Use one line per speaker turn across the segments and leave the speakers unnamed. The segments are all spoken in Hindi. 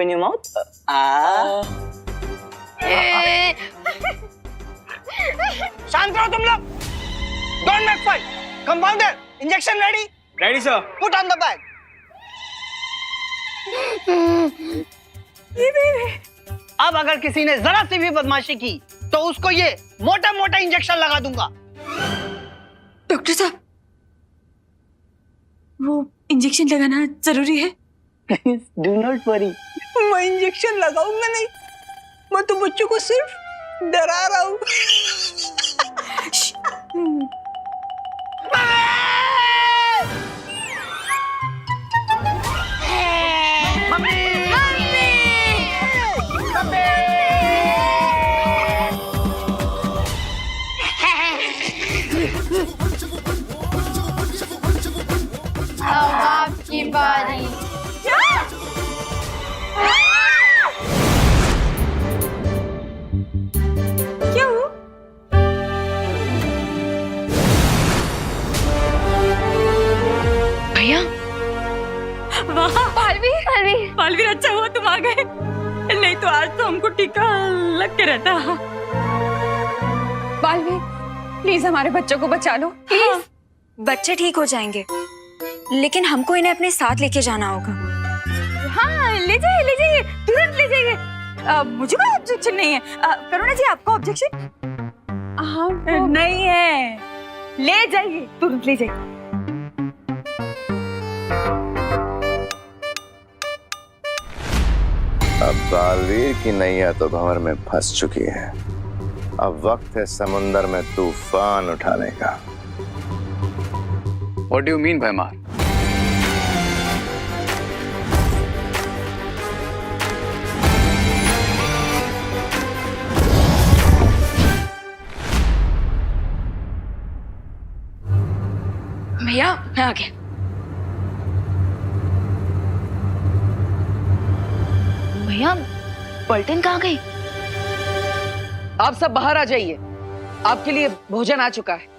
Open your mouth. शांत रहो तुम लोग। Don't make fight. Compounder, injection ready?
Ready sir.
Put on the bag. अब अगर किसी ने जरा सी भी बदमाशी की तो उसको ये मोटा मोटा इंजेक्शन लगा दूंगा।
डॉक्टर साहब, वो इंजेक्शन लगाना जरूरी है?
डू नॉट वरी, मैं इंजेक्शन लगाऊंगा नहीं, मैं तो बच्चों को सिर्फ डरा रहा हूँ।
अब आपकी बारी।
क्या हुआ?
भैया,
वाह
पालवी,
पालवीर, अच्छा हुआ तुम आ गए, नहीं तो आज तो हमको टीका लग के रहता।
पालवी, प्लीज हमारे बच्चों को बचा लो प्लीज।
हाँ। बच्चे ठीक हो जाएंगे, लेकिन हमको इन्हें अपने साथ लेके जाना होगा।
हाँ, ले जाइए, तुरंत ले जाइए। मुझे कोई ऑब्जेक्शन नहीं है। करुणा जी, आपको ऑब्जेक्शन? हाँ, नहीं है, ले जाइए, तुरंत ले जाइए।
अब बालवीर की नैया तो भंवर में फंस चुकी है। अब वक्त है समुंदर में तूफान उठाने का।
What do you mean, भैमार?
भैया, मैं आ गया।
भैया, पलटन कहाँ गई?
आप सब बाहर आ जाइए, आपके लिए भोजन आ चुका है।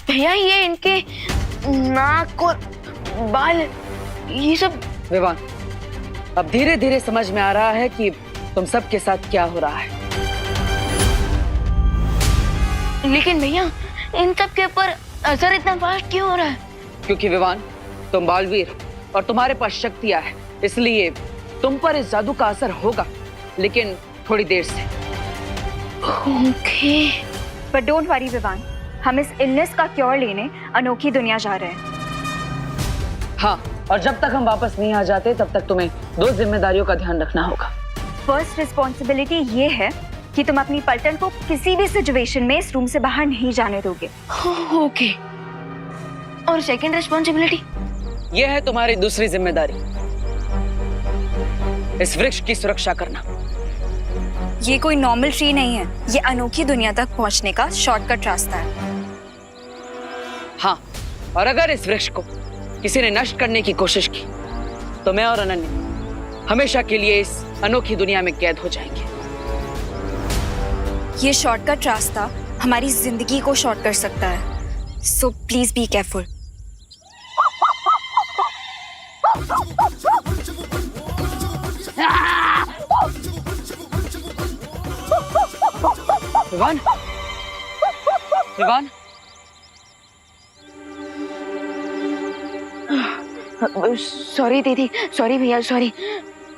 भैया, ये इनके नाक और बाल, ये सब।
विवान, अब धीरे धीरे समझ में आ रहा है कि तुम सबके साथ क्या हो रहा है।
लेकिन भैया, इन सब के ऊपर असर इतना फास्ट क्यों हो रहा है?
क्योंकि विवान, तुम बालवीर और तुम्हारे पास शक्तियां है, इसलिए तुम पर इस जादू का असर होगा, लेकिन थोड़ी देर से।
ओके।
पर डोंट वरी विवान, हम इस इलनेस का क्योर लेने अनोखी दुनिया जा रहे हैं।
हाँ, और जब तक हम वापस नहीं आ जाते तब तक तुम्हें 2 जिम्मेदारियों का ध्यान रखना होगा।
फर्स्ट रिस्पॉन्सिबिलिटी ये है कि तुम अपनी पलटन को किसी भी सिचुएशन में इस रूम से बाहर नहीं जाने दोगे।
ओके। और सेकंड रिस्पॉन्सिबिलिटी?
यह है तुम्हारी दूसरी जिम्मेदारी, इस वृक्ष की सुरक्षा करना।
ये कोई नॉर्मल ट्री नहीं है, ये अनोखी दुनिया तक पहुंचने का शॉर्टकट रास्ता है।
हाँ, और अगर इस वृक्ष को किसी ने नष्ट करने की कोशिश की तो मैं और अनन्या हमेशा के लिए इस अनोखी दुनिया में कैद हो जाएंगे।
ये शॉर्टकट रास्ता हमारी जिंदगी को शॉर्ट कर सकता है, so please be careful.
Vivaan, Vivaan,
sorry दीदी, सॉरी भैया, सॉरी।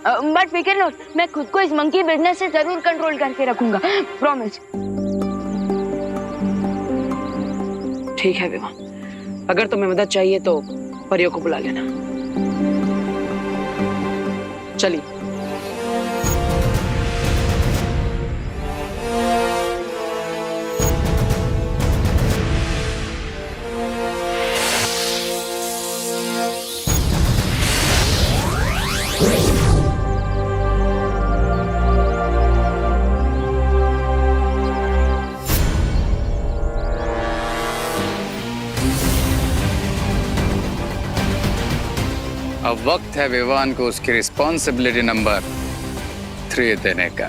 बट फिकर नॉट, मैं खुद को इस मंकी बिजनेस से जरूर कंट्रोल करके रखूंगा, प्रॉमिस।
ठीक है विवान, अगर तुम्हें मदद चाहिए तो परियों को बुला लेना। चलिए।
वक्त है विवान को उसकी रिस्पॉन्सिबिलिटी नंबर 3 देने का।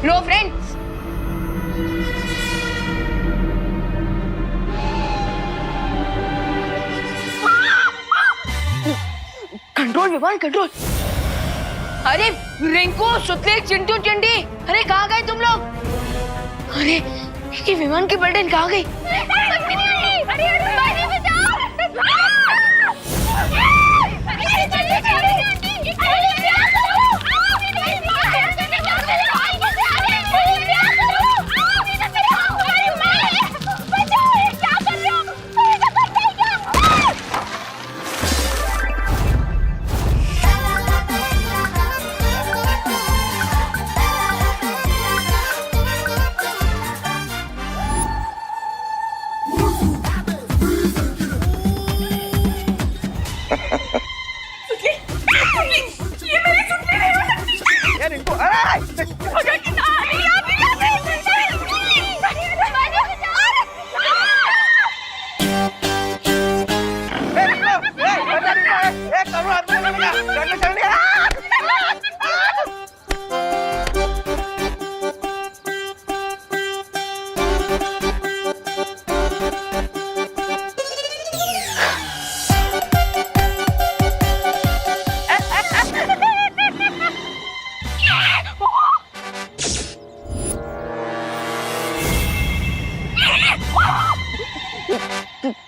लो फ्रेंड्स, कंट्रोल विवान कंट्रोल। अरे रिंकू, सुतले, चिंटू, चिंटी, अरे कहाँ गए तुम लोग? अरे ये विमान की पलटन कहाँ गई?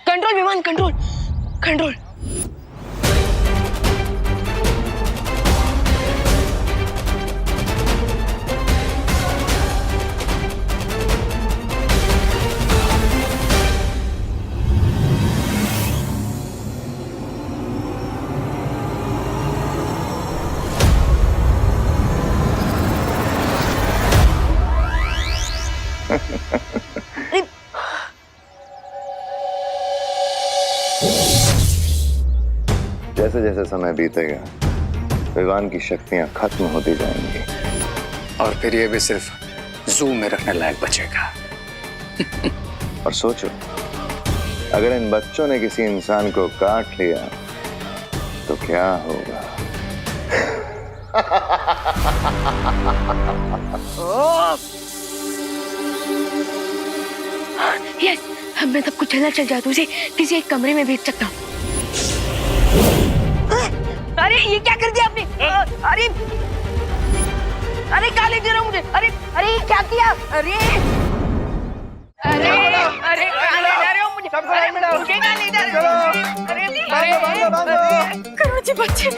कंट्रोल विमान कंट्रोल कंट्रोल।
जैसे जैसे समय बीतेगा विवान की शक्तियां खत्म होती जाएंगी
और फिर ये भी सिर्फ जू में रखने लायक बचेगा।
और सोचो, अगर इन बच्चों ने किसी इंसान को काट लिया तो क्या होगा?
यस, अब मैं सबको चलना चल जादू से किसी एक कमरे में भेज सकता हूँ।
अरे ये क्या कर दिया आपने? अरे अरे कहाँ ले जा रहे हो मुझे? अरे अरे ये क्या किया? अरे अरे अरे कहाँ ले जा रहे हो मुझे? मुझे कहाँ ले जा रहे हो? अरे
करोजी बच्चे,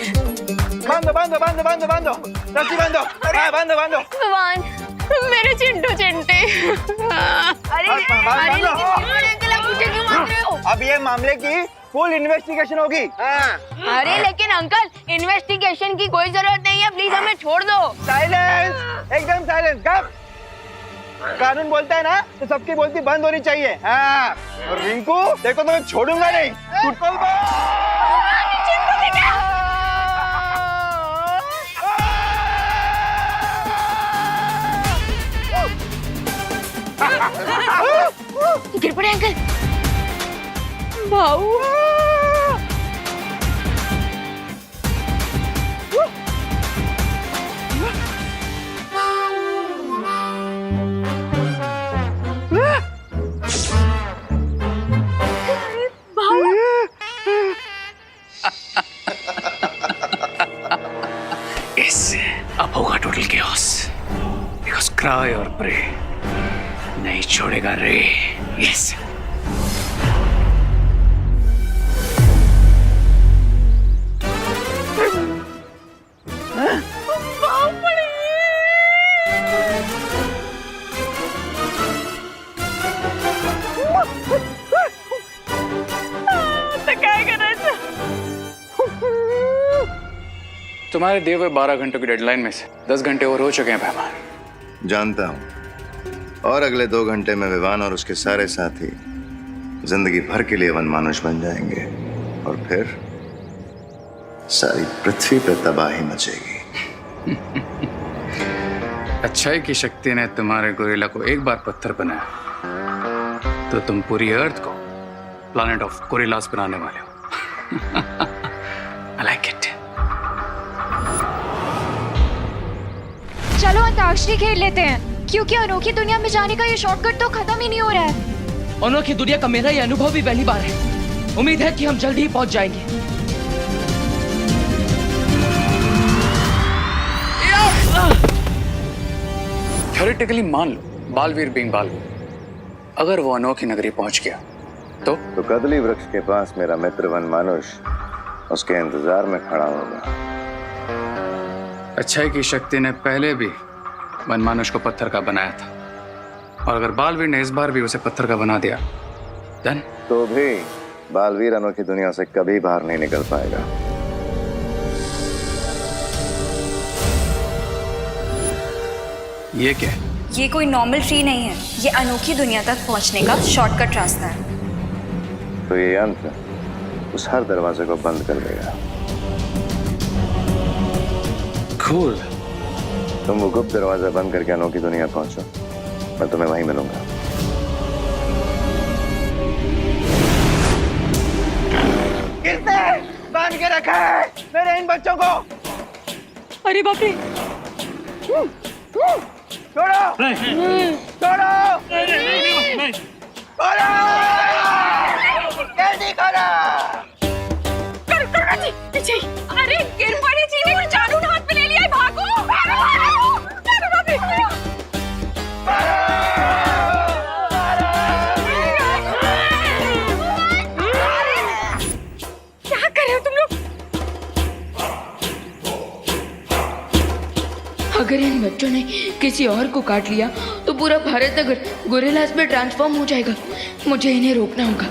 बांधो रस्सी बांधो, हाँ बांधो।
भगवान, मेरे चिंटू चिंटे।
अरे मुझे क्यों मार रहे हो?
अब ये मामले की फुल इन्वेस्टिगेशन होगी।
अरे लेकिन अंकल, इन्वेस्टिगेशन की कोई जरूरत नहीं है, प्लीज हमें छोड़ दो।
साइलेंस, एकदम साइलेंस। कब कानून बोलता है ना तो सबकी बोलती बंद होनी चाहिए। हाँ, और रिंकू देखो तो मैं छोड़ूंगा नहीं।
गिर पड़े अंकल।
भाऊ
अब होगा टोटल केओस, बिकॉज़ क्राई और प्रे नहीं छोड़ेगा रे। यस तुम्हारे दिए हुए 12 घंटों की डेडलाइन में से 10 घंटे और हो चुके हैं पैमान।
जानता हूं, और अगले 2 घंटे में विवान और उसके सारे साथी जिंदगी भर के लिए वनमानुष बन जाएंगे और फिर सारी पृथ्वी पे तबाही मचेगी।
अच्छाई की शक्ति ने तुम्हारे गोरिल्ला को एक बार पत्थर बनाया तो तुम पूरी अर्थ को प्लैनेट ऑफ गोरिल्लास बनाने वाले हो। I like it.
चलो अंताक्षरी खेल लेते हैं, क्योंकि अनोखी दुनिया में जाने का ये शॉर्टकट तो खत्म ही नहीं हो रहा है।
अनोखी दुनिया का मेरा ये अनुभव भी पहली बार है। उम्मीद है कि हम जल्द ही पहुंच जाएंगे।
थ्योरेटिकली मान लो बालवीर बीइंग बालवीर, अगर वो अनोखी नगरी पहुंच गया तो
कदली वृक्ष के पास मेरा मित्र वन मानुष उसके इंतजार में खड़ा होगा।
अच्छाई की शक्ति ने पहले भी वनमानुष को पत्थर का बनाया था, और अगर बालवीर ने इस बार भी उसे पत्थर का बना दिया देन
तो भी बालवीर अनोखी दुनिया से कभी बाहर नहीं निकल पाएगा।
ये क्या है?
ये कोई नॉर्मल ट्री नहीं है, ये अनोखी दुनिया तक पहुंचने का शॉर्टकट रास्ता है।
तो ये यंत्र उस हर दरवाजे को बंद कर देगा।
Cool.
तुम वो गुप्त दरवाजा बंद करके अनोखी दुनिया पहुंचो, मैं तुम्हें वहीं मिलूंगा।
गिरते बांध के रखा है मेरे इन बच्चों को।
अरे बाप रे,
छोड़ो छोड़ो छोड़ो, जल्दी करो।
करुणा जी पीछे। अरे गिर पड़ी जी ने चालू हाथ में ले लिया है, भागो भागो। करुणा जी क्या कर रहे हो तुम लोग?
अगर इन बच्चों ने किसी और को काट लिया तो पूरा भारत नगर गोरिल्लास में ट्रांसफॉर्म हो जाएगा। मुझे इन्हें रोकना होगा।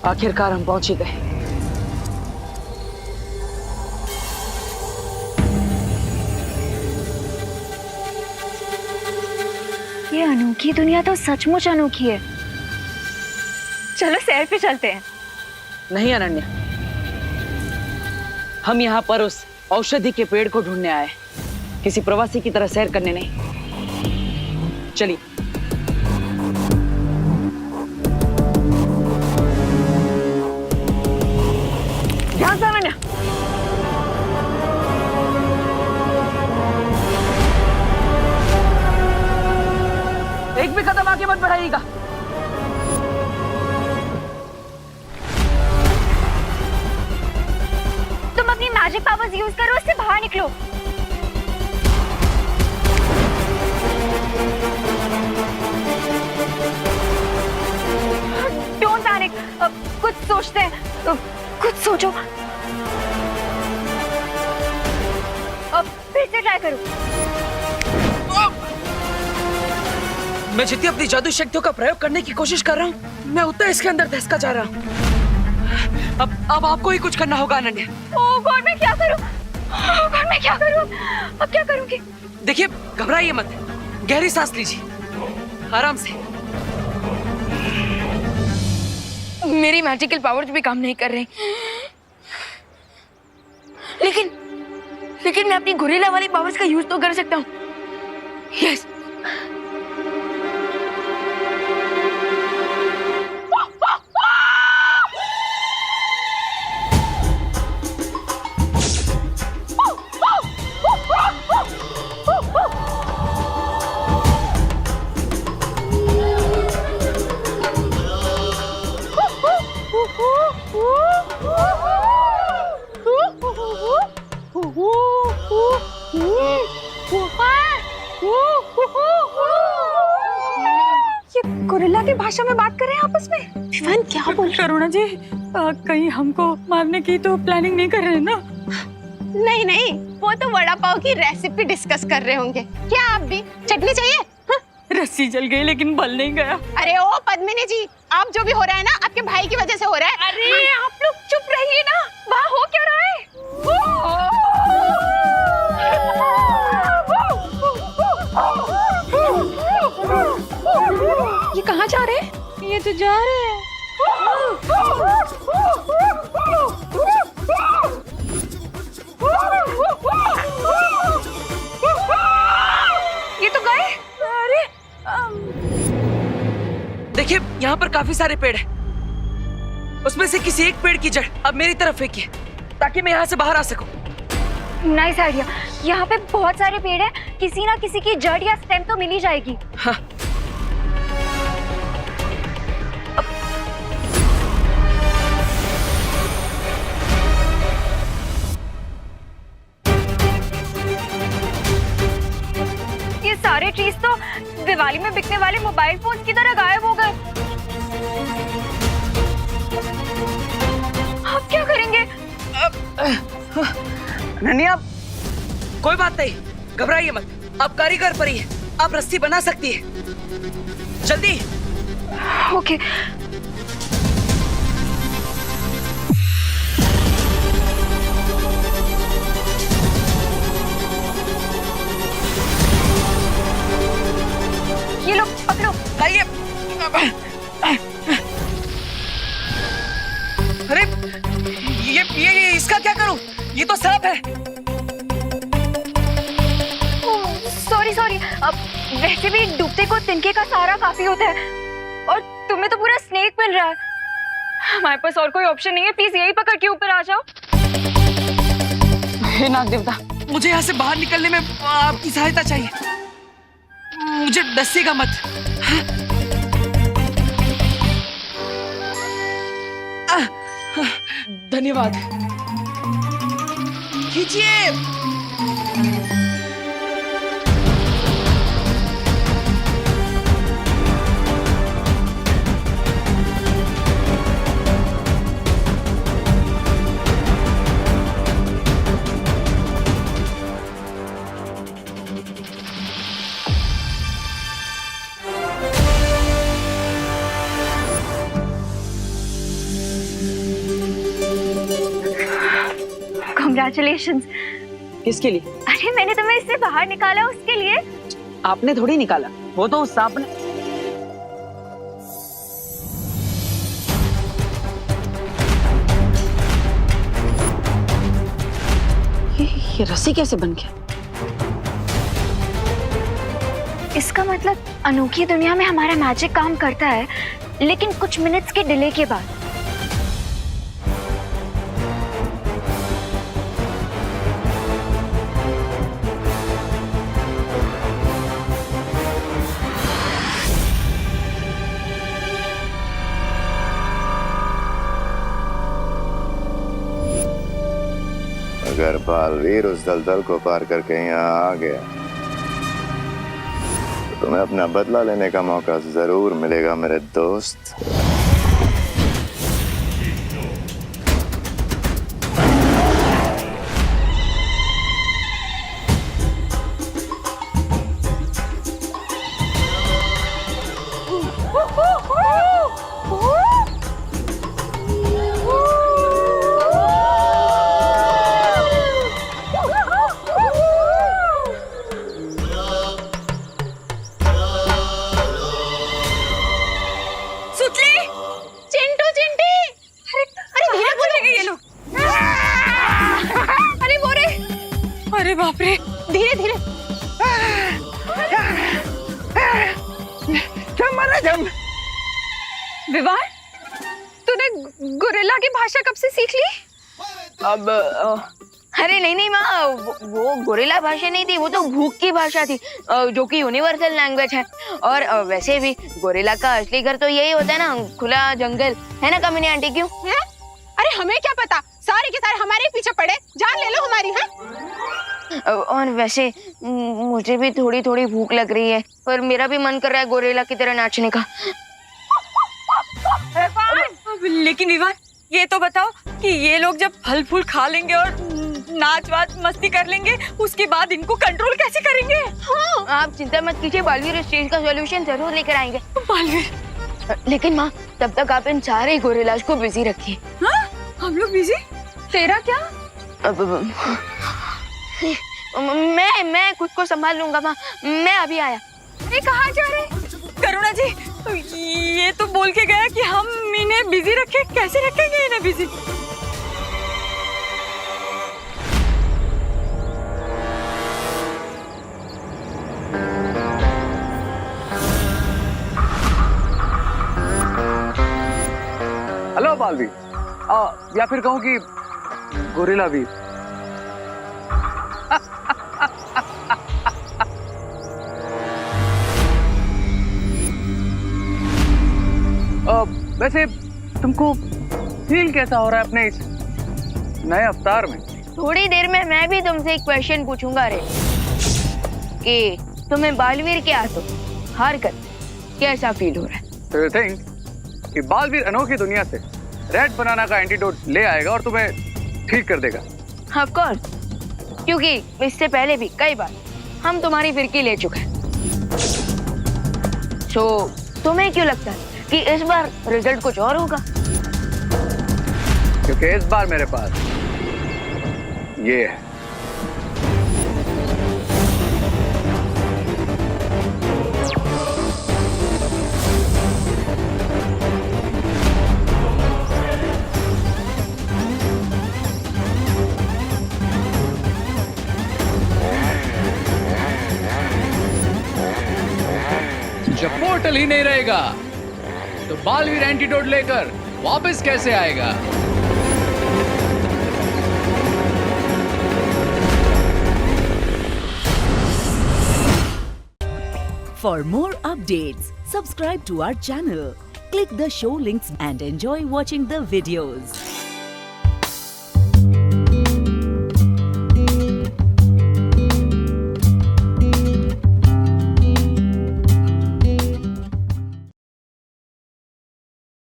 आखिरकार हम पहुंच ही गए।
ये अनोखी दुनिया तो सचमुच अनोखी है। चलो सैर पे चलते हैं।
नहीं अनन्या, हम यहाँ पर उस औषधि के पेड़ को ढूंढने आए, किसी प्रवासी की तरह सैर करने नहीं। चलिए। ध्यान से अनन्या। एक भी कदम आगे मत बढ़ाइएगा।
तुम अपनी मैजिक पावर्स यूज करो, उससे बाहर निकलो। डोंट पैनिक, कुछ सोचते हैं, कुछ सोचो। फिर से ट्राई करो।
मैं जितनी अपनी जादू शक्तियों का प्रयोग करने की कोशिश कर रहा हूँ, मैं उतना इसके अंदर धंसता जा रहा हूँ। अब आपको ही कुछ करना होगा अनन्या।
ओह गॉड, मैं क्या करूं? ओह गॉड, मैं क्या करूं? अब क्या करूंगी?
देखिए, घबराइए मत, गहरी सांस लीजिए, आराम से।
मेरी मैजिकल पावर्स भी काम नहीं कर रही, लेकिन मैं अपनी गोरिल्ला वाली पावर्स का यूज तो कर सकता हूँ। यस।
ये गोरिल्ला की भाषा में बात कर रहे हैं आपस में।
विवान क्या बोल?
करुणा जी, कहीं हमको मारने की तो प्लानिंग नहीं कर रहे हैं ना?
नहीं नहीं, वो तो वड़ा पाव की रेसिपी डिस्कस कर रहे होंगे। क्या आप भी चटनी चाहिए? हाँ?
रस्सी जल गई लेकिन बल नहीं गया।
अरे ओ पद्मिनी जी, आप जो भी हो रहा है ना, आपके भाई की वजह से हो रहा है।
अरे आप लोग चुप रहिए ना, वहाँ हो क्या रहा है?
ये कहाँ जा रहे हैं?
ये तो जा रहे हैं।
ये तो गए।
अरे
देखिए यहाँ पर काफी सारे पेड़ हैं। उसमें से किसी एक पेड़ की जड़ अब मेरी तरफ फेंकिए ताकि मैं यहाँ से बाहर आ सकूं।
Nice idea. यहाँ पे बहुत सारे पेड़ हैं, किसी ना किसी की जड़ या स्टेम तो मिल ही जाएगी।
हाँ।
ये सारे ट्रीज तो दिवाली में बिकने वाले मोबाइल फोन की तरह गायब हो गए। आप क्या करेंगे?
नन्ही आप कोई बात नहीं, घबराइए मत। आप कारीगर परी हैं, आप रस्सी बना सकती है। जल्दी।
ओके। ये लो पकड़ो।
लाइए। अरे ये इसका क्या करूं? ये तो सांप है।
सॉरी। अब वैसे भी डूबते को तिनके का सहारा काफी होता है और तुम्हें तो पूरा स्नेक मिल रहा है। हमारे पास और कोई ऑप्शन नहीं है, प्लीज यही पकड़ के ऊपर आ जाओ।
हे नाग देवता, मुझे यहाँ से बाहर निकलने में आपकी सहायता चाहिए। मुझे डसेगा मत। धन्यवाद। खींचिए।
Congratulations।
किसके लिए?
अरे मैंने तुम्हें इससे बाहर निकाला उसके लिए।
आपने थोड़ी निकाला, वो तो उस सांप ने। ये रस्सी कैसे बन गया?
इसका मतलब अनोखी दुनिया में हमारा मैजिक काम करता है, लेकिन कुछ मिनट्स के डिले के बाद।
अगर बालवीर उस दलदल को पार करके यहाँ आ गया तो तुम्हें अपना बदला लेने का मौका जरूर मिलेगा मेरे दोस्त।
अरे बाप रे,
धीरे धीरे।
जम।
विवान, तूने गोरिल्ला की भाषा कब से सीख ली?
अब अरे नहीं माँ, वो गोरिल्ला भाषा नहीं थी, वो तो भूख की भाषा थी, जो कि यूनिवर्सल लैंग्वेज है। और वैसे भी गोरिल्ला का असली घर तो यही होता है ना, खुला जंगल, है ना कामिनी आंटी? क्यों
है? अरे हमें क्या पता, सारे के सारे हमारे पीछे पड़े, जान ले लो हमारी। है?
और वैसे मुझे भी थोड़ी थोड़ी भूख लग रही है, पर मेरा भी मन कर रहा है गोरिल्ला की तरह नाचने का।
लेकिन विवान, ये तो बताओ कि ये लोग जब फल फूल खा लेंगे और नाच वाच मस्ती कर लेंगे, उसके बाद इनको कंट्रोल कैसे करेंगे?
हाँ। आप चिंता मत कीजिए, बालवीर इस चीज का सॉल्यूशन जरूर लेकर आएंगे।
बालवीर,
लेकिन माँ, तब तक आप इन सारे गोरिल्लाज को बिजी रखिए।
हाँ? हम लोग बिजी? तेरा क्या?
मैं खुद को संभाल लूंगा माँ, मैं अभी आया।
कहाँ जा रहे? करुणा जी, ये तो बोल के गया कि हम इन्हें बिजी रखें। कैसे रखेंगे इन्हें बिजी?
हेलो बालवीर, या फिर कहूँ कि गोरिल्ला वीर। वैसे तुमको फील कैसा हो रहा है अपने इस नए अवतार में?
थोड़ी देर में मैं भी तुमसे एक क्वेश्चन पूछूंगा रे कि तुम्हें बालवीर के हाथों हार कर कैसा फील हो रहा है?
तो यू थिंक कि बालवीर अनोखी दुनिया से रेड बनाना का एंटीडोट ले आएगा और तुम्हें ठीक कर देगा?
ऑफ कोर्स, क्योंकि इससे पहले भी कई बार हम तुम्हारी फिरकी ले चुके हैं। सो तुम्हें क्यों लगता है कि इस बार रिजल्ट कुछ और होगा?
क्योंकि इस बार मेरे पास ये है। जब पोर्टल ही नहीं रहेगा तो बालवीर एंटीडोट लेकर वापस कैसे आएगा?
For more updates, subscribe to our channel, click the show links and enjoy watching the videos.